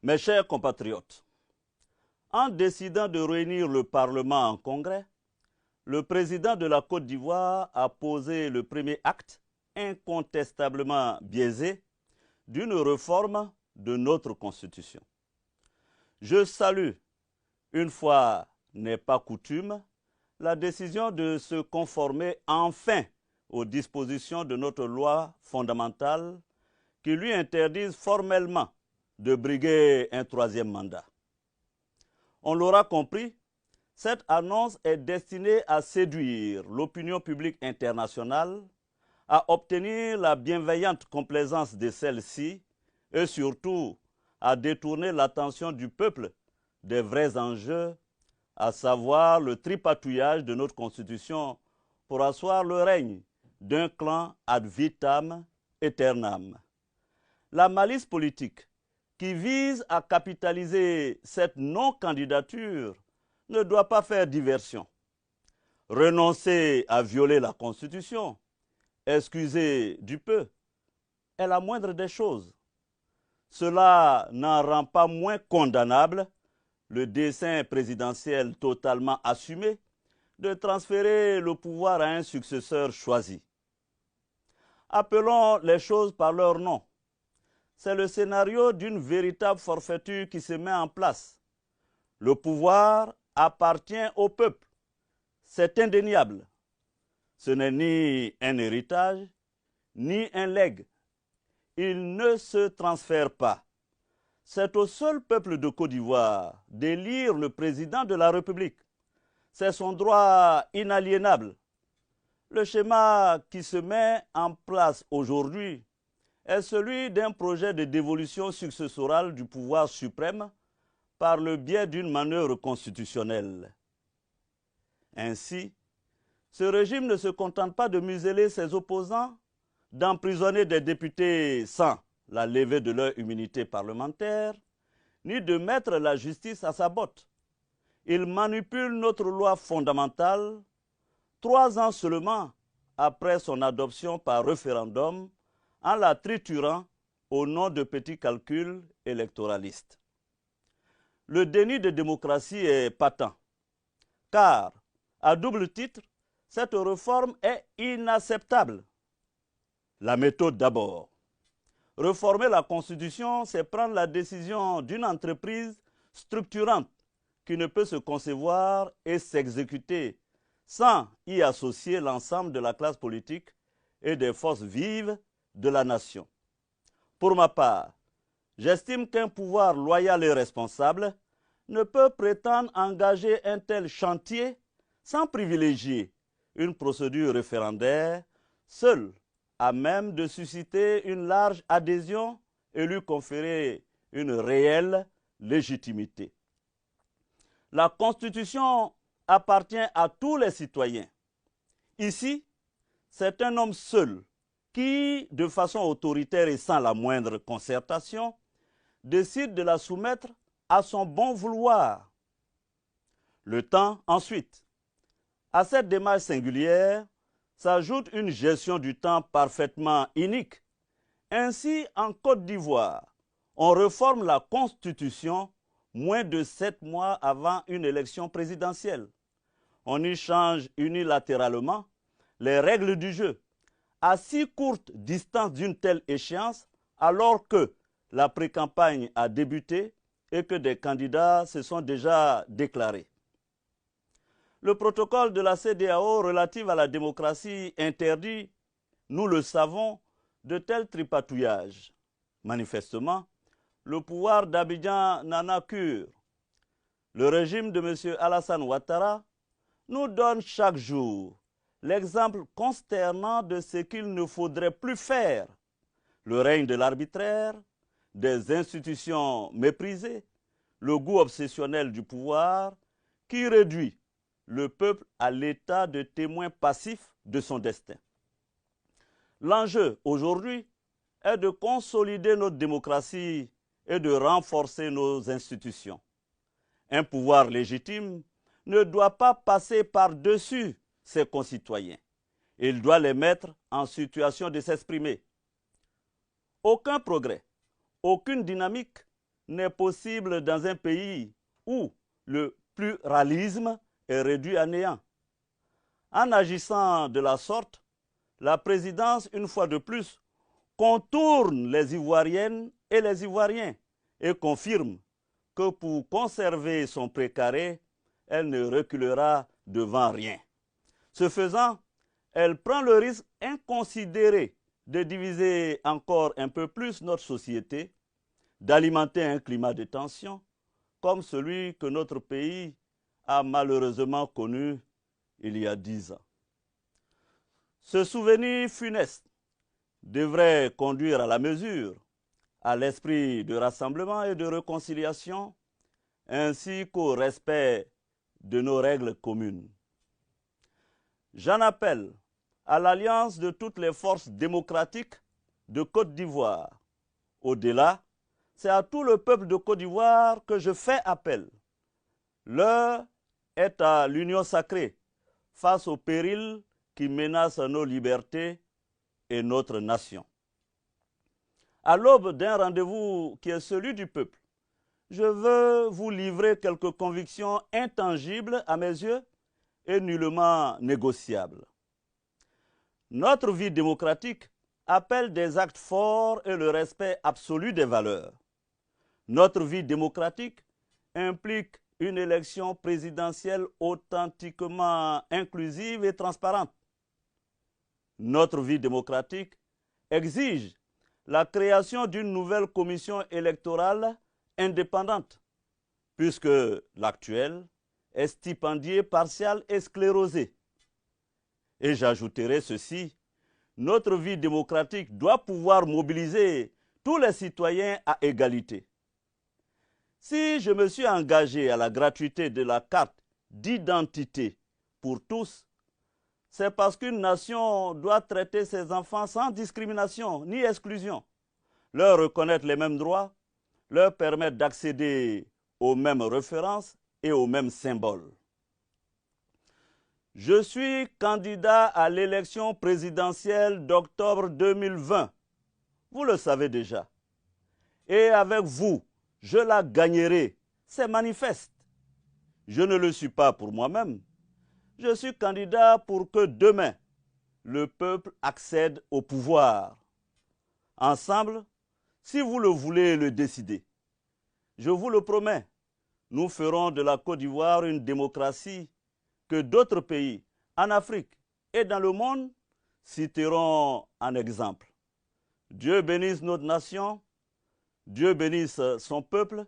Mes chers compatriotes, en décidant de réunir le Parlement en congrès, le président de la Côte d'Ivoire a posé le premier acte, incontestablement biaisé, d'une réforme de notre Constitution. Je salue, une fois n'est pas coutume, la décision de se conformer enfin aux dispositions de notre loi fondamentale qui lui interdisent formellement de briguer un troisième mandat. On l'aura compris, cette annonce est destinée à séduire l'opinion publique internationale, à obtenir la bienveillante complaisance de celle-ci et surtout à détourner l'attention du peuple des vrais enjeux, à savoir le tripatouillage de notre Constitution pour asseoir le règne d'un clan ad vitam aeternam. La malice politique qui vise à capitaliser cette non-candidature ne doit pas faire diversion. Renoncer à violer la Constitution, excuser du peu, est la moindre des choses. Cela n'en rend pas moins condamnable le dessein présidentiel totalement assumé de transférer le pouvoir à un successeur choisi. Appelons les choses par leur nom. C'est le scénario d'une véritable forfaiture qui se met en place. Le pouvoir appartient au peuple. C'est indéniable. Ce n'est ni un héritage, ni un legs. Il ne se transfère pas. C'est au seul peuple de Côte d'Ivoire d'élire le président de la République. C'est son droit inaliénable. Le schéma qui se met en place aujourd'hui est celui d'un projet de dévolution successorale du pouvoir suprême par le biais d'une manœuvre constitutionnelle. Ainsi, ce régime ne se contente pas de museler ses opposants, d'emprisonner des députés sans la levée de leur immunité parlementaire, ni de mettre la justice à sa botte. Il manipule notre loi fondamentale 3 ans seulement après son adoption par référendum en la triturant au nom de petits calculs électoralistes. Le déni de démocratie est patent, car, à double titre, cette réforme est inacceptable. La méthode d'abord. Réformer la Constitution, c'est prendre la décision d'une entreprise structurante qui ne peut se concevoir et s'exécuter sans y associer l'ensemble de la classe politique et des forces vives de la nation. Pour ma part, j'estime qu'un pouvoir loyal et responsable ne peut prétendre engager un tel chantier sans privilégier une procédure référendaire seule à même de susciter une large adhésion et lui conférer une réelle légitimité. La Constitution appartient à tous les citoyens. Ici, c'est un homme seul qui, de façon autoritaire et sans la moindre concertation, décide de la soumettre à son bon vouloir. Le temps, ensuite. À cette démarche singulière s'ajoute une gestion du temps parfaitement inique. Ainsi, en Côte d'Ivoire, on réforme la Constitution moins de 7 mois avant une élection présidentielle. On y change unilatéralement les règles du jeu à si courte distance d'une telle échéance, alors que la pré-campagne a débuté et que des candidats se sont déjà déclarés. Le protocole de la CEDEAO relatif à la démocratie interdit, nous le savons, de tels tripatouillages. Manifestement, le pouvoir d'Abidjan n'en a cure. Le régime de M. Alassane Ouattara nous donne chaque jour l'exemple consternant de ce qu'il ne faudrait plus faire. Le règne de l'arbitraire, des institutions méprisées, le goût obsessionnel du pouvoir qui réduit le peuple à l'état de témoin passif de son destin. L'enjeu aujourd'hui est de consolider notre démocratie et de renforcer nos institutions. Un pouvoir légitime ne doit pas passer par-dessus ses concitoyens. Il doit les mettre en situation de s'exprimer. Aucun progrès, aucune dynamique n'est possible dans un pays où le pluralisme est réduit à néant. En agissant de la sorte, la présidence, une fois de plus, contourne les Ivoiriennes et les Ivoiriens et confirme que pour conserver son précaré, elle ne reculera devant rien. Ce faisant, elle prend le risque inconsidéré de diviser encore un peu plus notre société, d'alimenter un climat de tension comme celui que notre pays a malheureusement connu il y a 10 ans. Ce souvenir funeste devrait conduire à la mesure, à l'esprit de rassemblement et de réconciliation, ainsi qu'au respect de nos règles communes. J'en appelle à l'alliance de toutes les forces démocratiques de Côte d'Ivoire. Au-delà, c'est à tout le peuple de Côte d'Ivoire que je fais appel. L'heure est à l'union sacrée face aux périls qui menacent nos libertés et notre nation. À l'aube d'un rendez-vous qui est celui du peuple, je veux vous livrer quelques convictions intangibles à mes yeux et nullement négociables. Notre vie démocratique appelle des actes forts et le respect absolu des valeurs. Notre vie démocratique implique une élection présidentielle authentiquement inclusive et transparente. Notre vie démocratique exige la création d'une nouvelle commission électorale indépendante, puisque l'actuelle est stipendiée, partiale et sclérosée. Et j'ajouterai ceci, notre vie démocratique doit pouvoir mobiliser tous les citoyens à égalité. Si je me suis engagé à la gratuité de la carte d'identité pour tous, c'est parce qu'une nation doit traiter ses enfants sans discrimination ni exclusion, leur reconnaître les mêmes droits, leur permettre d'accéder aux mêmes références et aux mêmes symboles. Je suis candidat à l'élection présidentielle d'octobre 2020. Vous le savez déjà. Et avec vous, je la gagnerai. C'est manifeste. Je ne le suis pas pour moi-même. Je suis candidat pour que demain, le peuple accède au pouvoir. Ensemble, si vous le voulez le décider, je vous le promets, nous ferons de la Côte d'Ivoire une démocratie que d'autres pays en Afrique et dans le monde citeront en exemple. Dieu bénisse notre nation, Dieu bénisse son peuple